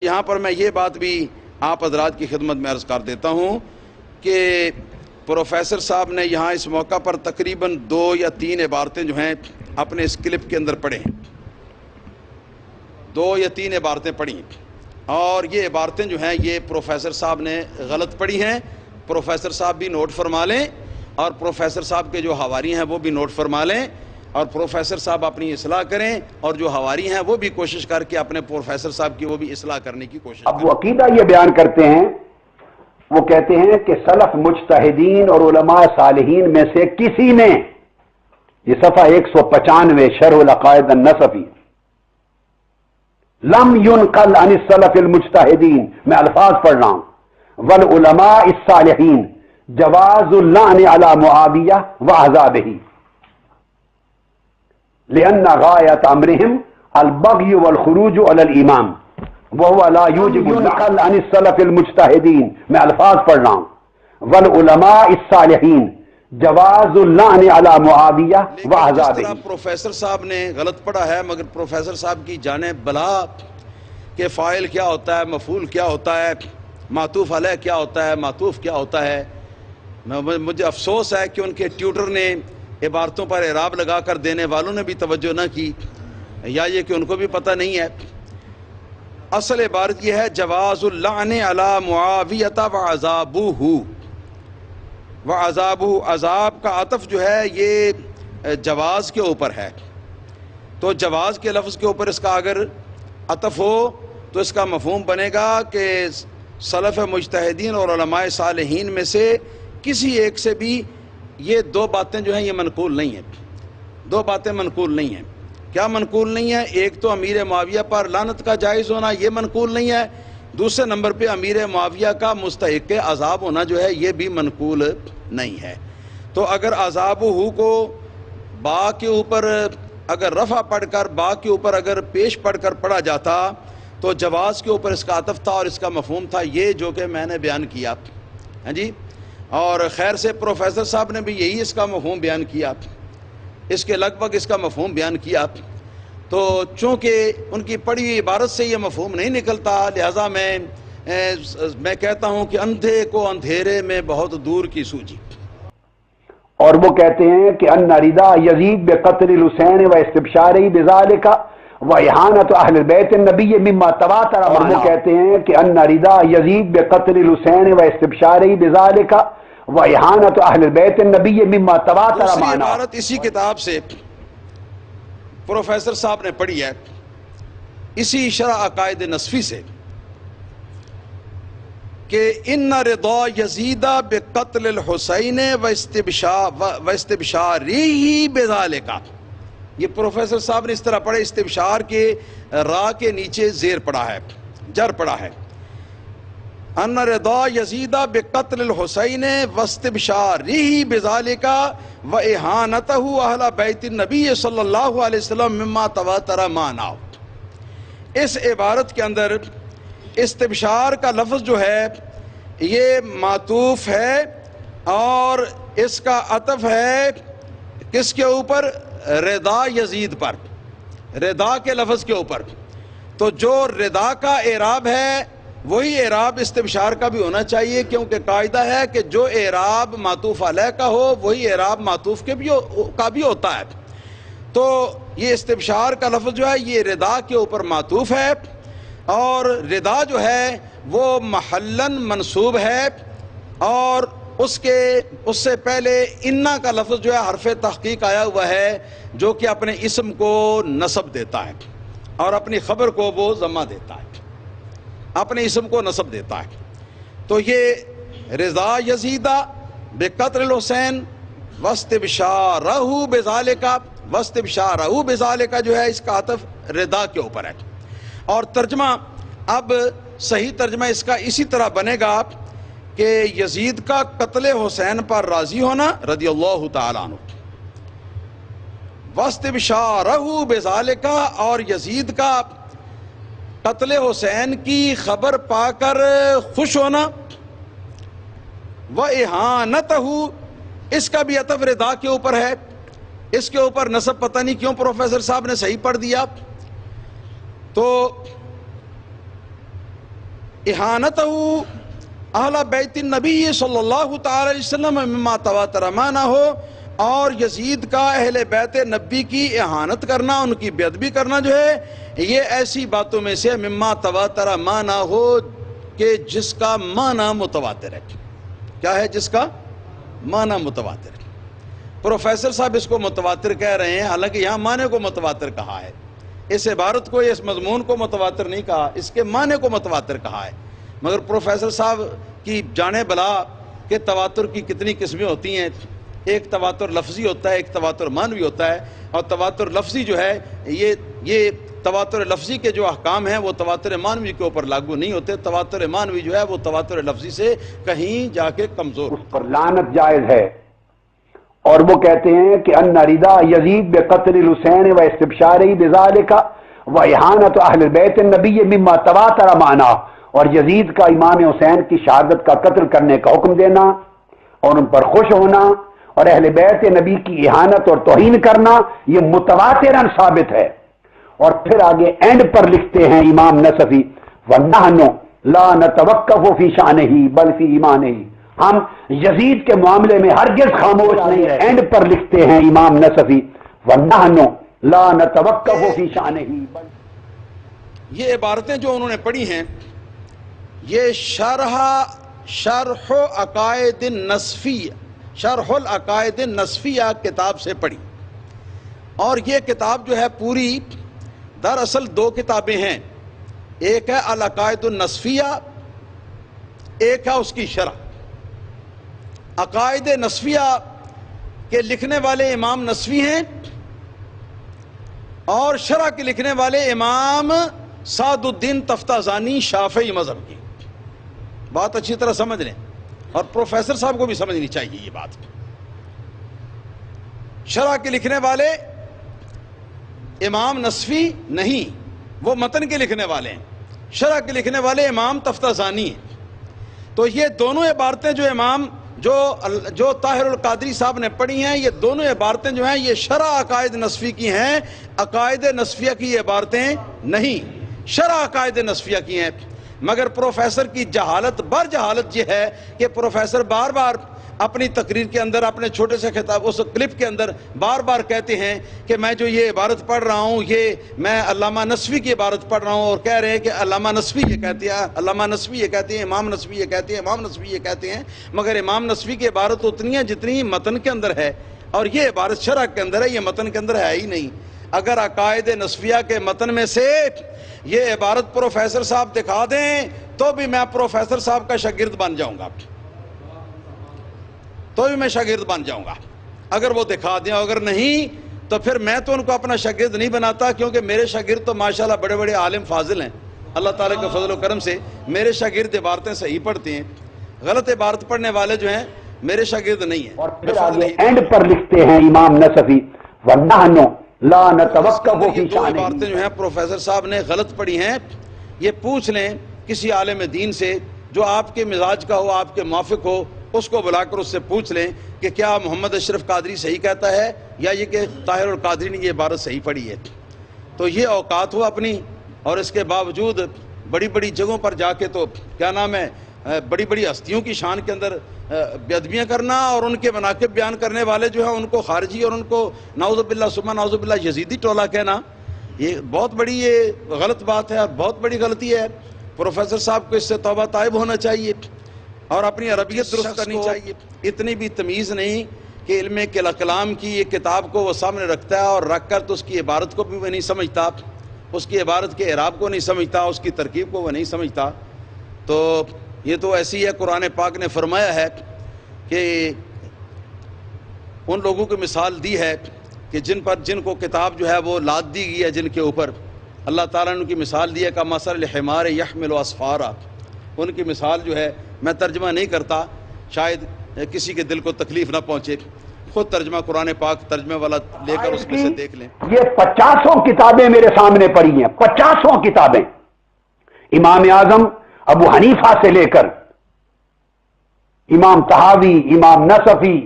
یہاں پر میں یہ بات بھی آپ حضرات کی خدمت میں عرض کر دیتا ہوں کہ پروفیسر صاحب نے یہاں اس موقع پر تقریباً 2 یا 3 عبارتیں جو ہیں اپنے اس کلپ کے اندر پڑھیں، 2 یا 3 عبارتیں پڑھی، اور یہ عبارتیں جو ہیں یہ پروفیسر صاحب نے غلط پڑھی ہیں۔ پروفیسر صاحب بھی نوٹ فرما لیں اور پروفیسر صاحب کے جو حواری ہیں وہ بھی نوٹ فرما لیں، اور پروفیسر صاحب اپنی اصلاح کریں، اور جو حواری ہیں وہ بھی کوشش کر کے اپنے پروفیسر صاحب کی وہ بھی اصلاح کرنے کی کوشش کریں۔ اب وہ عقیدہ یہ بیان کرتے ہیں، وہ کہتے ہیں کہ سلف مجتہدین اور علماء صالحین میں سے کسی نے، یہ صفحہ 195 شرح العقائد النصفی، لم ينقل عن السلف المجتہدین، میں الفاظ پڑھ رہا ہوں، والعلماء الصالحین جواز اللعن علی معاویہ واحزابہ لأن غایت امرهم البغی والخروج علی الامام وهو لا يوجب اللعن عن السلف المجتہدین، میں الفاظ پڑھ رہا ہوں، والعلماء الصالحین جواز اللعن علی معاویہ واحزابہ۔ جس طرح پروفیسر صاحب نے غلط پڑھا ہے، مگر پروفیسر صاحب کی جانے بلا کہ فاعل کیا ہوتا ہے، مفعول کیا ہوتا ہے، معطوف علیہ کیا ہوتا ہے، معطوف کیا ہوتا ہے، مجھے افسوس ہے کہ ان کے ٹیوٹر نے عبارتوں پر اعراب لگا کر دینے والوں نے بھی توجہ نہ کی، یا یہ کہ ان کو بھی پتہ نہیں ہے۔ اصل عبارت یہ ہے جواز اللعن علی معاویہ وعذابہ، وعذابہ، عذاب کا عطف جو ہے یہ جواز کے اوپر ہے، تو جواز کے لفظ کے اوپر اس کا اگر عطف ہو تو اس کا مفہوم بنے گا کہ سلف مجتہدین اور علماء صالحین میں سے کسی ایک سے بھی یہ 2 باتیں جو ہیں یہ منقول نہیں ہیں، 2 باتیں منقول نہیں ہیں۔ کیا منقول نہیں ہے؟ ایک تو امیر معاویہ پر لعنت کا جائز ہونا یہ منقول نہیں ہے، دوسرے نمبر پہ امیر معاویہ کا مستحق عذاب ہونا جو ہے یہ بھی منقول نہیں ہے۔ تو اگر عذابہ کو با کے اوپر اگر رفع پڑھ کر با کے اوپر اگر پیش پڑھ کر پڑھا جاتا تو جواز کے اوپر اس کا عطف تھا اور اس کا مفہوم تھا یہ جو کہ میں نے بیان کیا، ہاں جی، اور خیر سے پروفیسر صاحب نے بھی یہی اس کا مفہوم بیان کیا، اس کے لگ بھگ اس کا مفہوم بیان کیا۔ تو چونکہ ان کی پڑھی ہوئی عبارت سے یہ مفہوم نہیں نکلتا، لہٰذا میں کہتا ہوں کہ اندھے کو اندھیرے میں بہت دور کی سوجی۔ اور وہ کہتے ہیں کہ ان ردا یزید بقتل الحسین و استبشارہ بذالک و اہانت اہل بیت النبی مما تواتر، اور وہ کہتے ہیں کہ ان ردا یزید بقتل الحسین و استبشارہ بذالک و اہانت اہل بیت النبی مما تواتر دوسری معنا۔ عبارت اسی کتاب سے پروفیسر صاحب نے پڑھی ہے، اسی شرح عقائد نصفی سے، کہ ان رضا یزید بقتل الحسین و استبشارہ بذالک، یہ پروفیسر صاحب نے اس طرح پڑھا، استبشار کے را کے نیچے زیر پڑا ہے، جر پڑا ہے، ان رضا یزید بقتل الحسین و استبشارہ بذالک و اہانتہ اہل بیت النبی صلی اللہ علیہ وسلم مما تواتر معنا۔ اس عبارت کے اندر استبشار کا لفظ جو ہے یہ معطوف ہے اور اس کا عطف ہے کس کے اوپر؟ رضا یزید پر، رضا کے لفظ کے اوپر۔ تو جو رضا کا اعراب ہے وہی اعراب استبشار کا بھی ہونا چاہیے، کیونکہ قاعدہ ہے کہ جو اعراب معطوف علیہ کا ہو وہی اعراب معطوف کا بھی ہوتا ہے۔ تو یہ استبشار کا لفظ جو ہے یہ رضا کے اوپر معطوف ہے، اور رضا جو ہے وہ محلاً منصوب ہے، اور اس سے پہلے انا کا لفظ جو ہے حرف تحقیق آیا ہوا ہے جو کہ اپنے اسم کو نصب دیتا ہے اور اپنی خبر کو وہ ضمہ دیتا ہے، اپنے اسم کو نصب دیتا ہے۔ تو یہ رضا یزیدہ بقتل الحسین واستبشارہ بذالک، واستبشارہ بذالک جو ہے اس کا عطف رضا کے اوپر ہے۔ اور ترجمہ اب صحیح ترجمہ اس کا اسی طرح بنے گا کہ یزید کا قتل حسین پر راضی ہونا رضی اللہ تعالیٰ عنہ، واستبشارہ بذالک، اور یزید کا قتل حسین کی خبر پا کر خوش ہونا، وَإِحَانَتَهُ، اس کا بھی عطف رضا کے اوپر ہے، اس کے اوپر نصب پتہ نہیں کیوں پروفیسر صاحب نے صحیح پڑھ دیا۔ تو احانتہ اہل بیت النبی صلی اللہ تعالی علیہ وسلم مما تواتر معنی ہو، اور یزید کا اہل بیت نبی کی احانت کرنا، ان کی بے ادبی کرنا جو ہے، یہ ایسی باتوں میں سے مما تواتر معنی ہو کہ جس کا معنی متواتر ہے۔ کیا ہے؟ جس کا معنی متواتر ہے۔ پروفیسر صاحب اس کو متواتر کہہ رہے ہیں، حالانکہ یہاں معنی کو متواتر کہا ہے، اس عبارت کو، اس مضمون کو متواتر نہیں کہا، اس کے معنی کو متواتر کہا ہے۔ مگر پروفیسر صاحب کی جانے بلا کہ تواتر کی کتنی قسمیں ہوتی ہیں، ایک تواتر لفظی ہوتا ہے، ایک تواتر معنوی ہوتا ہے، اور تواتر لفظی جو ہے یہ تواتر لفظی کے جو احکام ہیں وہ تواتر معنوی کے اوپر لاگو نہیں ہوتے، تواتر معنوی جو ہے وہ تواتر لفظی سے کہیں جا کے کمزور، اس پر لعنت جائز ہے۔ اور وہ کہتے ہیں کہ ان رضا یزید بقتل الحسین و استبشارہ بذالک و احانت اہل بیت النبی مما تواتر معنی، اور یزید کا امام حسین کی شہادت کا قتل کرنے کا حکم دینا اور ان پر خوش ہونا اور اہل بیت نبی کی احانت اور توہین کرنا، یہ متواتراً ثابت ہے۔ اور پھر آگے اینڈ پر لکھتے ہیں امام نصفی وَنَحْنُ لَا نَتَوَقَّفُ فِي شَأْنِهِ بَلْ فِي ایمانِهِ، ہم یزید کے معاملے میں ہرگز خاموش نہیں ہیں۔ اینڈ پر لکھتے ہیں امام نصفی وَنَحْنُ لَا نَتَوَقَّفُ فِي شَأْنِهِ۔ یہ عبارتیں جو انہوں نے پڑھی ہیں یہ شرح عقائد النصفیہ، شرح العقائد النصفیہ کتاب سے پڑھی، اور یہ کتاب جو ہے پوری دراصل دو کتابیں ہیں، ایک ہے العقائد النصفیہ، ایک ہے اس کی شرح۔ عقائد نصفیہ کے لکھنے والے امام نصفی ہیں، اور شرح کے لکھنے والے امام سعد الدین تفتازانی شافعی مذہب کی۔ بات اچھی طرح سمجھ لیں، اور پروفیسر صاحب کو بھی سمجھنی چاہیے یہ بات۔ شرح کے لکھنے والے امام نصفی نہیں، وہ متن کے لکھنے والے ہیں، شرح کے لکھنے والے امام تفتازانی ہیں۔ تو یہ دونوں عبارتیں جو امام جو طاہر القادری صاحب نے پڑھی ہیں، یہ دونوں عبارتیں جو ہیں یہ شرح عقائد نصفی کی ہیں، عقائد نصفیہ کی عبارتیں نہیں، شرح عقائد نصفیہ کی ہیں۔ مگر پروفیسر کی جہالت بر جہالت یہ ہے کہ پروفیسر بار بار اپنی تقریر کے اندر، اپنے چھوٹے سے خطاب اس کلپ کے اندر بار بار کہتے ہیں کہ میں جو یہ عبارت پڑھ رہا ہوں یہ میں علامہ نصفی کی عبارت پڑھ رہا ہوں، اور کہہ رہے ہیں کہ علامہ نصفی یہ کہتے ہیں، علامہ نصفی یہ کہتے ہیں، امام نصفی یہ کہتے ہیں، امام نصفی یہ کہتے ہیں۔ مگر امام نصفی کی عبارت اتنی ہے جتنی متن کے اندر ہے، اور یہ عبارت شرح کے اندر ہے، یہ متن کے اندر ہے ہی نہیں۔ اگر عقائد نصفیہ کے متن میں سے یہ عبارت پروفیسر صاحب دکھا دیں تو بھی میں پروفیسر صاحب کا شاگرد بن جاؤں گا، تو بھی میں شاگرد بن جاؤں گا اگر وہ دکھا دیں، اگر نہیں تو پھر میں تو ان کو اپنا شاگرد نہیں بناتا، کیونکہ میرے شاگرد تو ماشاءاللہ بڑے بڑے عالم فاضل ہیں، اللہ تعالیٰ کے فضل و کرم سے میرے شاگرد عبارتیں صحیح پڑھتے ہیں، غلط عبارت پڑھنے والے جو ہیں میرے شاگرد نہیں ہیں۔ اور پھر آگے اینڈ پر لکھتے ہیں امام نصفی وَنَحْنُ لَا نَتَوَقَّفُ فِي دو شَأْنِهِ، عبارتیں جو ہیں پروفیسر صاحب نے غلط پڑھی ہیں، یہ پوچھ لیں کسی عالم دین سے جو آپ کے مزاج کا ہو، آپ کے موافق ہو، اس کو بلا کر اس سے پوچھ لیں کہ کیا محمد اشرف قادری صحیح کہتا ہے یا یہ کہ طاہر القادری نے یہ عبارت صحیح پڑھی ہے۔ تو یہ اوقات ہو اپنی، اور اس کے باوجود بڑی بڑی جگہوں پر جا کے تو کیا نام ہے بڑی بڑی ہستیوں کی شان کے اندر بے ادبیاں کرنا، اور ان کے مناقب بیان کرنے والے جو ہیں ان کو خارجی اور ان کو نعوذ باللہ ثم نعوذ باللہ یزیدی ٹولہ کہنا، یہ بہت بڑی یہ غلط بات ہے اور بہت بڑی غلطی ہے۔ پروفیسر صاحب کو اس سے توبہ طائب ہونا چاہیے اور اپنی عربیت درست کرنی چاہیے۔ اتنی بھی تمیز نہیں کہ علم کلام کی یہ کتاب کو وہ سامنے رکھتا ہے اور رکھ کر تو اس کی عبارت کو بھی وہ نہیں سمجھتا، اس کی عبارت کے اعراب کو نہیں سمجھتا، اس کی ترکیب کو وہ نہیں سمجھتا۔ تو یہ تو ایسی ہے، قرآن پاک نے فرمایا ہے کہ ان لوگوں کی مثال دی ہے کہ جن کو کتاب جو ہے وہ لاد دی گئی ہے، جن کے اوپر اللہ تعالیٰ نے ان کی مثال دی ہے کہ مثل الحمار یحمل اسفارا، ان کی مثال جو ہے میں ترجمہ نہیں کرتا، شاید کسی کے دل کو تکلیف نہ پہنچے، خود ترجمہ قرآن پاک ترجمے والا لے کر اس میں سے دیکھ لیں۔ یہ 50 کتابیں میرے سامنے پڑی ہیں، 50 کتابیں، امام اعظم ابو حنیفہ سے لے کر امام طحاوی، امام نصفی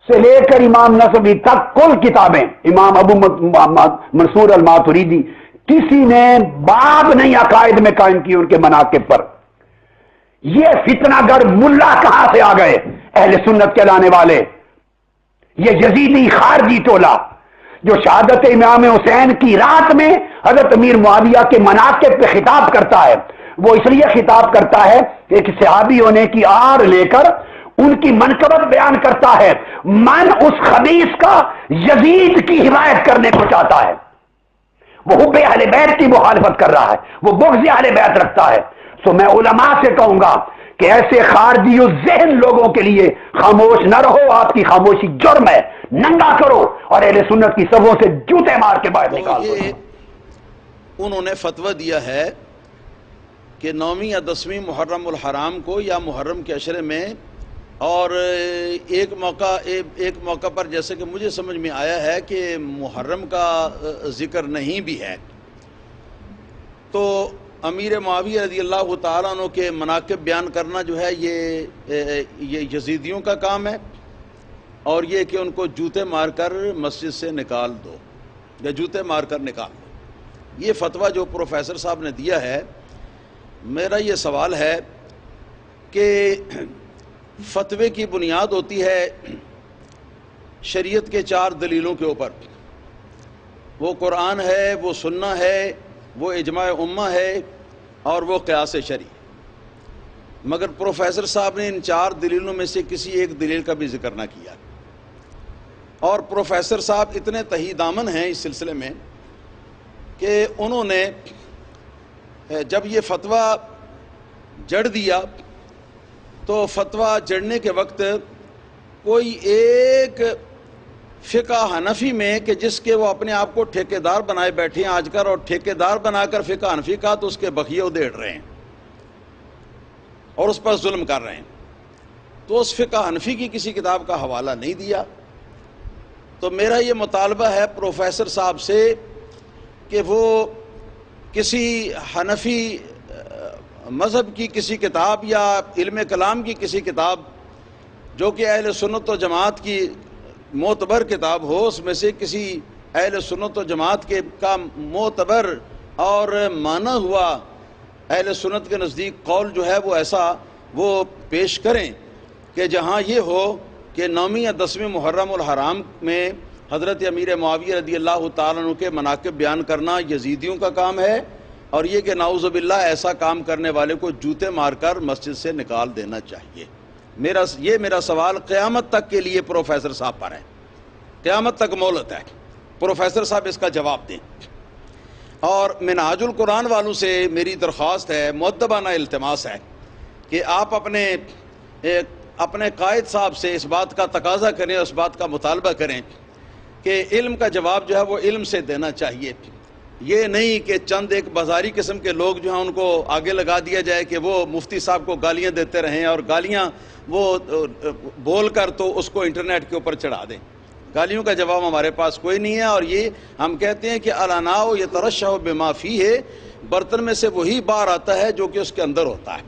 سے لے کر امام نصفی تک کل کتابیں، امام ابو منصور الماتریدی، کسی نے باب نہیں عقائد میں قائم کی ان کے مناقب پر۔ یہ فتنہ گر ملا کہاں سے آ گئے؟ اہل سنت کے لانے والے، یہ یزیدی خارجی ٹولہ جو شہادت امام حسین کی رات میں حضرت امیر معاویہ کے مناقب پہ خطاب کرتا ہے۔ وہ اس لیے خطاب کرتا ہے کہ ایک صحابی ہونے کی آڑ لے کر ان کی منقبت بیان کرتا ہے، من اس خبیث کا یزید کی حمایت کرنے کو چاہتا ہے، وہ حب اہل بیت کی مخالفت کر رہا ہے، وہ بغض اہل بیت رکھتا ہے۔ سو میں علماء سے کہوں گا کہ ایسے خارجی ذہن لوگوں کے لیے خاموش نہ رہو، آپ کی خاموشی جرم ہے، ننگا کرو اور اہل سنت کی صفوں سے جوتے مار کے باہر نکال دو۔ انہوں نے فتویٰ دیا ہے کہ 9ویں یا 10ویں محرم الحرام کو یا محرم کے عشرے میں، اور ایک موقع پر جیسے کہ مجھے سمجھ میں آیا ہے کہ محرم کا ذکر نہیں بھی ہے، تو امیر معاویہ رضی اللہ تعالیٰ عنہ کے مناقب بیان کرنا جو ہے یہ یزیدیوں کا کام ہے، اور یہ کہ ان کو جوتے مار کر مسجد سے نکال دو یا جوتے مار کر نکال دو۔ یہ فتویٰ جو پروفیسر صاحب نے دیا ہے، میرا یہ سوال ہے کہ فتوے کی بنیاد ہوتی ہے شریعت کے 4 دلیلوں کے اوپر، وہ قرآن ہے، وہ سنہ ہے، وہ اجماع امہ ہے، اور وہ قیاس شرعی۔ مگر پروفیسر صاحب نے ان 4 دلیلوں میں سے کسی ایک دلیل کا بھی ذکر نہ کیا، اور پروفیسر صاحب اتنے تہی دامن ہیں اس سلسلے میں کہ انہوں نے جب یہ فتویٰ جڑ دیا تو فتویٰ جڑنے کے وقت کوئی ایک فقہ حنفی میں کہ جس کے وہ اپنے آپ کو ٹھیکیدار بنائے بیٹھے ہیں آج کل، اور ٹھیکیدار بنا کر فقہ حنفی کا تو اس کے بخیے ادھیڑ رہے ہیں اور اس پر ظلم کر رہے ہیں، تو اس فقہ حنفی کی کسی کتاب کا حوالہ نہیں دیا۔ تو میرا یہ مطالبہ ہے پروفیسر صاحب سے کہ وہ کسی حنفی مذہب کی کسی کتاب یا علم کلام کی کسی کتاب جو کہ اہل سنت و جماعت کی معتبر کتاب ہو، اس میں سے کسی اہل سنت و جماعت کے کا معتبر اور مانا ہوا اہل سنت کے نزدیک قول جو ہے وہ ایسا وہ پیش کریں کہ جہاں یہ ہو کہ 9ویں یا 10ویں محرم الحرام میں حضرت امیر معاویہ رضی اللہ تعالیٰ عنہ کے مناقب بیان کرنا یزیدیوں کا کام ہے، اور یہ کہ نعوذ باللہ ایسا کام کرنے والے کو جوتے مار کر مسجد سے نکال دینا چاہیے۔ میرا سوال قیامت تک کے لیے پروفیسر صاحب پر ہے، قیامت تک مہلت ہے، پروفیسر صاحب اس کا جواب دیں۔ اور منہاج القرآن والوں سے میری درخواست ہے، مؤدبانہ التماس ہے کہ آپ اپنے قائد صاحب سے اس بات کا تقاضا کریں، اس بات کا مطالبہ کریں کہ علم کا جواب جو ہے وہ علم سے دینا چاہیے، یہ نہیں کہ چند ایک بازاری قسم کے لوگ جو ہیں ان کو آگے لگا دیا جائے کہ وہ مفتی صاحب کو گالیاں دیتے رہیں، اور گالیاں وہ بول کر تو اس کو انٹرنیٹ کے اوپر چڑھا دیں۔ گالیوں کا جواب ہمارے پاس کوئی نہیں ہے، اور یہ ہم کہتے ہیں کہ الاناء یترشح بما فیہ، برتن میں سے وہی بار آتا ہے جو کہ اس کے اندر ہوتا ہے۔